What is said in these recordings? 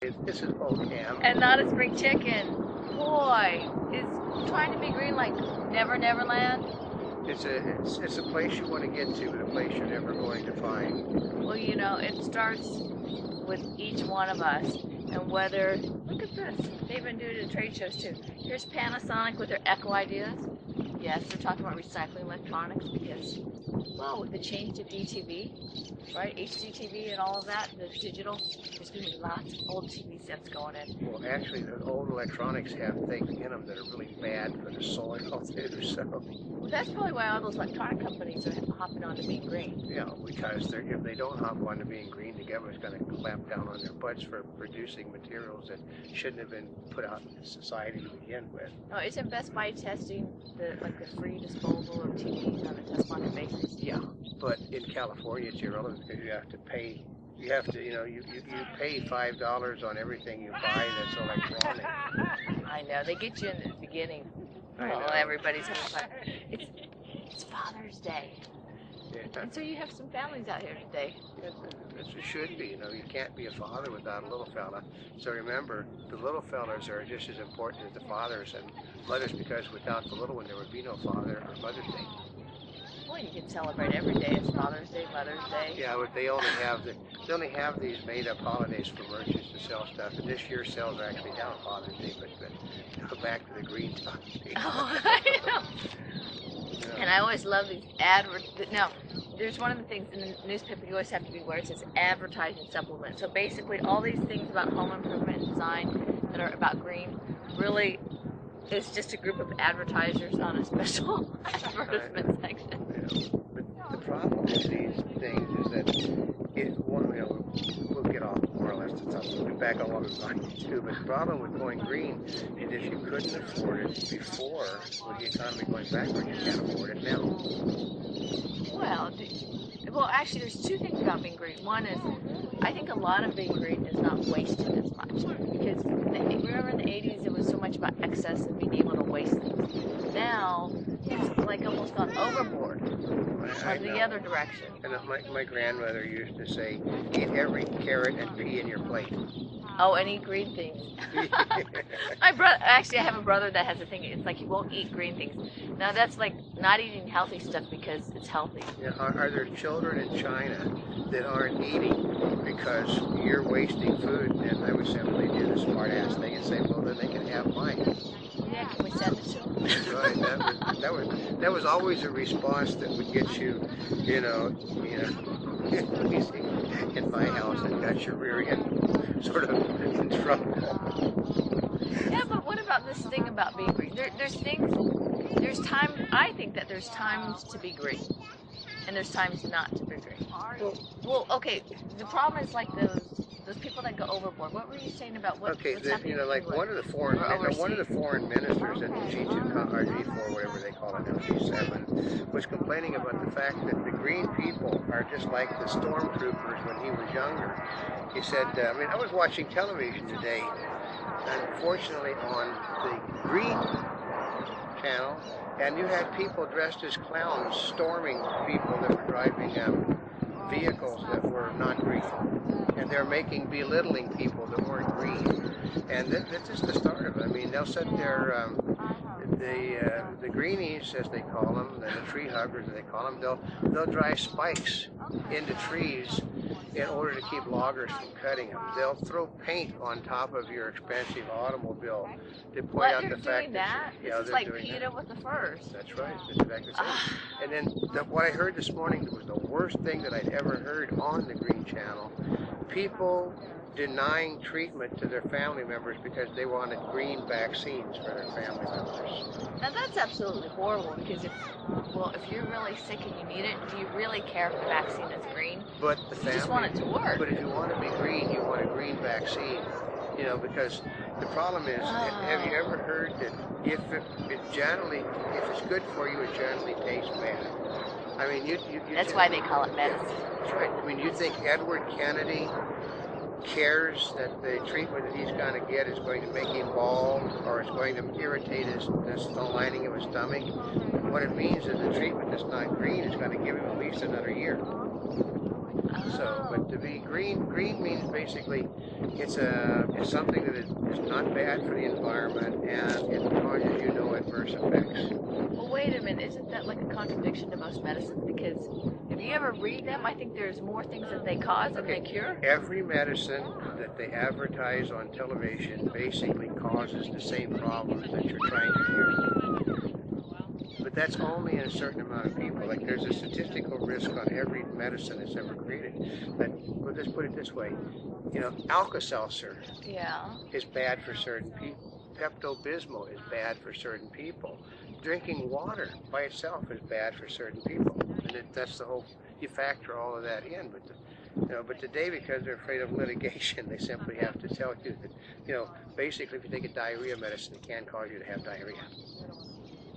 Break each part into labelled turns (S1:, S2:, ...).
S1: This is Oldecam.
S2: And not a spring chicken. Boy, is trying to be green like Never Neverland.
S1: It's a place you want to get to, but a place you're never going to find.
S2: Well, you know, it starts with each one of us. And whether, look at this, they've been doing it at trade shows too. Here's Panasonic with their eco ideas. Yes, they're talking about recycling electronics because, well, with the change to DTV, right, HDTV and all of that, the digital, there's going to be lots of old TV sets going in.
S1: Well, actually, the old electronics have things in them that are really bad for the soil too. So,
S2: well, that's probably why all those electronic companies are hopping on to being green.
S1: yeah, because if they don't hop on to being green, the government's going to clamp down on their butts for producing materials that shouldn't have been put out in society to begin with.
S2: No, isn't Best Buy testing the free disposal of TVs on a test market basis?
S1: Yeah, but in California, it's irrelevant because you have to pay. You have to, you pay $5 on everything you buy that's electronic.
S2: I know, they get you in the beginning.
S1: I
S2: Well,
S1: know.
S2: everybody's having fun. It's Father's Day.
S1: Yeah.
S2: And so you have some families out here today.
S1: It should be, you can't be a father without a little fella. So remember, the little fellas are just as important as the fathers and mothers, because without the little one, there would be no Father or Mother's Day.
S2: Well, you can celebrate every day. It's Father's Day, Mother's Day.
S1: Yeah, but they only have these made-up holidays for merchants to sell stuff, and this year's sales are actually down Father's Day, but go back to the green topic.
S2: Oh, I know. And I always love these Now, there's one of the things in the newspaper you always have to be aware. It says advertising supplement. So basically, all these things about home improvement and design that are about green really is just a group of advertisers on a special advertisement section.
S1: But the problem with these things is that we'll get off more or less the topic. We'll be back on what we're going to do. But the problem with going green is if you couldn't afford it before, with the economy going backward, you can't afford it now.
S2: Well, actually, there's two things about being green. One is, I think a lot of being green is not wasted as much. Because remember in the 80s, it was so much about excess and being able to waste things. Now, it's like almost gone overboard on the other direction.
S1: And my grandmother used to say, eat every carrot and pea in your plate.
S2: Oh, and eat green things. Actually, I have a brother that has a thing. It's like he won't eat green things. Now that's like not eating healthy stuff because it's healthy.
S1: Yeah, are there children in China that aren't eating because you're wasting food? And I would simply do the smart ass thing and say, well, then they can have mine.
S2: Yeah, can we send it to them?
S1: Right. That was always a response that would get you, in my house and got your rear end sort of in trouble.
S2: Yeah, but what about this thing about being green? There's times, I think that there's times to be green, and there's times not to be green. Well, okay, the problem is like those people that go overboard. What were you saying about what's happening in
S1: like
S2: England
S1: one of the foreign ministers at G2 or G4, whatever they call it now, G7, was complaining about the fact that the green people are just like the stormtroopers when he was younger. He said, I was watching television today, unfortunately on the green channel, and you had people dressed as clowns storming people that were driving vehicles that were not green. And they're belittling people that weren't green. And that's just the start of it. I mean, they'll sit there, the greenies, as they call them, the tree huggers, as they call them, they'll drive spikes into trees in order to keep loggers from cutting them. They'll throw paint on top of your expensive automobile to point out the fact that
S2: this is like PETA with the furs.
S1: That's right. That's exactly the same. And then what I heard this morning was the worst thing that I'd ever heard on the Green Channel. People denying treatment to their family members because they wanted green vaccines for their family members.
S2: Now that's absolutely horrible, because if you're really sick and you need it, do you really care if the vaccine is green?
S1: But
S2: you just want it to work.
S1: But if you want to be green, you want a green vaccine. Because the problem is, have you ever heard that if it's good for you, it generally tastes bad? I mean,
S2: that's why they call it medicine.
S1: That's right. I mean, you think Edward Kennedy cares that the treatment that he's going to get is going to make him bald, or it's going to irritate the lining of his stomach? What it means is the treatment that's not green is going to give him at least another year. So, but to be green means basically it's something that is not bad for the environment and it causes you no adverse effects.
S2: Well, wait a minute. Isn't that like a contradiction to most medicines? Because if you ever read them, I think there's more things that they cause than they cure.
S1: Every medicine that they advertise on television basically causes the same problems that you're trying to cure. But that's only in a certain amount of people. Like there's a statistical risk on every medicine that's ever created. But let's put it this way, Alka-Seltzer is bad for certain people. Pepto-Bismol is bad for certain people. Drinking water by itself is bad for certain people. And that's the whole, you factor all of that in. But today, because they're afraid of litigation, they simply have to tell you that, basically if you take a diarrhea medicine, it can cause you to have diarrhea.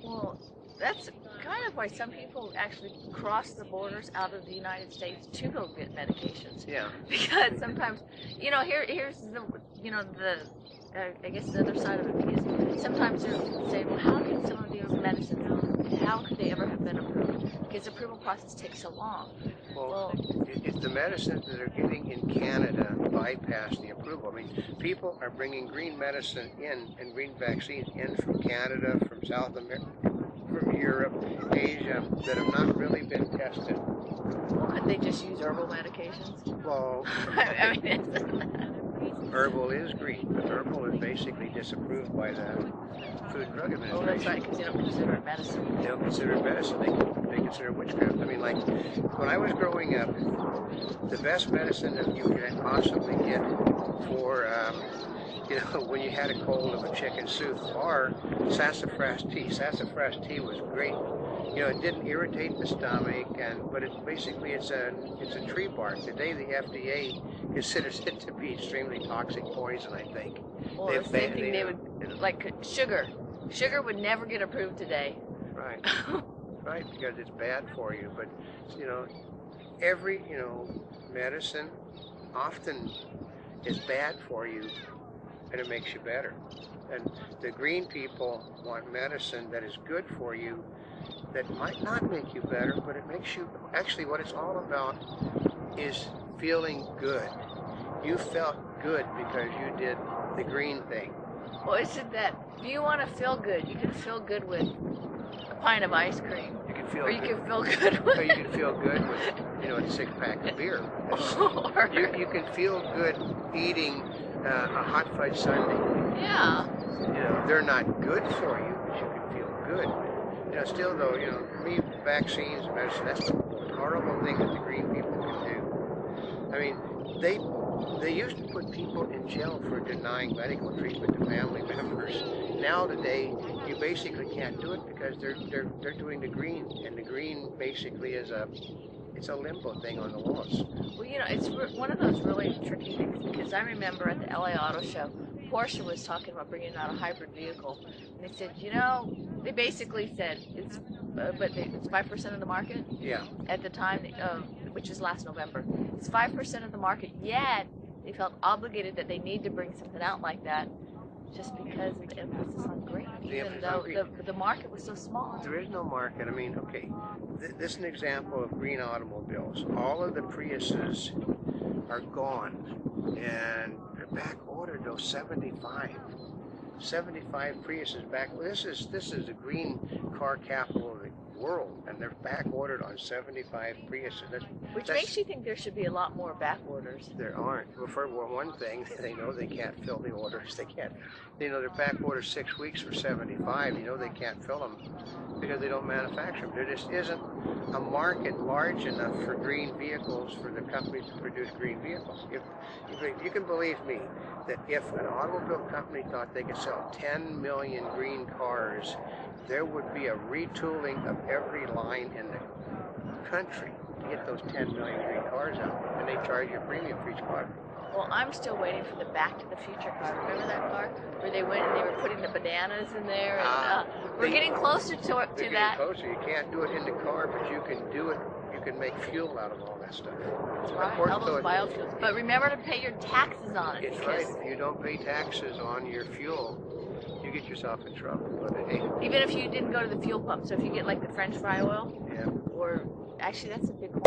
S2: Well, that's kind of why some people actually cross the borders out of the United States to go get medications.
S1: Yeah.
S2: Because sometimes, here's the, I guess the other side of it, because sometimes they're saying, well, how can some of these medicines, how could they ever have been approved? Because the approval process takes so long.
S1: Well, if the medicines that are getting in Canada bypass the approval, I mean, people are bringing green medicine in and green vaccines in from Canada, from South America, from Europe, Asia, that have not really been tested.
S2: Well, could they just use herbal medications?
S1: Well,
S2: I mean,
S1: herbal is green, but herbal is basically disapproved by the Food and Drug Administration.
S2: Oh, that's right, because they don't consider it medicine.
S1: They don't consider it medicine. They consider it witchcraft. I mean, like, when I was growing up, the best medicine that you could possibly get for, when you had a cold of a chicken soup, or sassafras tea. Sassafras tea was great. It didn't irritate the stomach, but it's basically it's a tree bark. Today the FDA considers it to be extremely toxic poison, I think.
S2: Well, the same thing they would, like sugar. Sugar would never get approved today.
S1: Right. Right, because it's bad for you. But, every, medicine often is bad for you and it makes you better. And the green people want medicine that is good for you that might not make you better, but it makes you, actually what it's all about is feeling good. You felt good because you did the green thing.
S2: Well, isn't that, if you want to feel good, you can feel good with a pint of ice cream.
S1: You can feel
S2: or you
S1: good.
S2: can feel good with...
S1: Or you can feel good with, a 6-pack of beer. You can feel good eating a hot fudge sundae.
S2: Yeah.
S1: They're not good for you, but you can feel good. Still though, for me, vaccines, medicine, that's the most horrible thing that the green people can do. I mean, they used to put people in jail for denying medical treatment to family members. Now today, you basically can't do it because they're doing the green, and the green basically is it's a limbo thing on the laws.
S2: Well, it's one of those really tricky things, because I remember at the LA Auto Show, Porsche was talking about bringing out a hybrid vehicle, and they said, they basically said it's 5% of the market.
S1: Yeah.
S2: At the time, which is last November, it's 5% of the market. Yet they felt obligated that they need to bring something out like that, just because of the emphasis on green, even though the market was so small.
S1: There is no market. I mean, okay, this is an example of green automobiles. All of the Priuses are gone, and they're back ordered, though, 75 Priuses back. This is the green car capital of the world, and they're back ordered on 75 Priuses.
S2: Which makes you think there should be a lot more back orders.
S1: There aren't. Well, for one thing, they know they can't fill the orders. They can't. They're back ordered 6 weeks for 75. They can't fill them because they don't manufacture them. There just isn't a market large enough for green vehicles for the companies to produce green vehicles. If you can believe me, that if an automobile company thought they could sell 10 million green cars, there would be a retooling of every line in the country to get those 10 million green cars out, and they charge you a premium for each car.
S2: Well, I'm still waiting for the Back to the Future car. Remember that car? Where they went and they were putting the bananas in there? And, we're getting closer to that.
S1: Getting closer. You can't do it in the car, but you can do it. You can make fuel out of all that stuff.
S2: That's right, all those biofuels. But remember to pay your taxes on it.
S1: It's right. If you don't pay taxes on your fuel, you get yourself in trouble. But hey,
S2: even if you didn't go to the fuel pump, so if you get like the French fry oil,
S1: yeah.
S2: or actually that's a big one.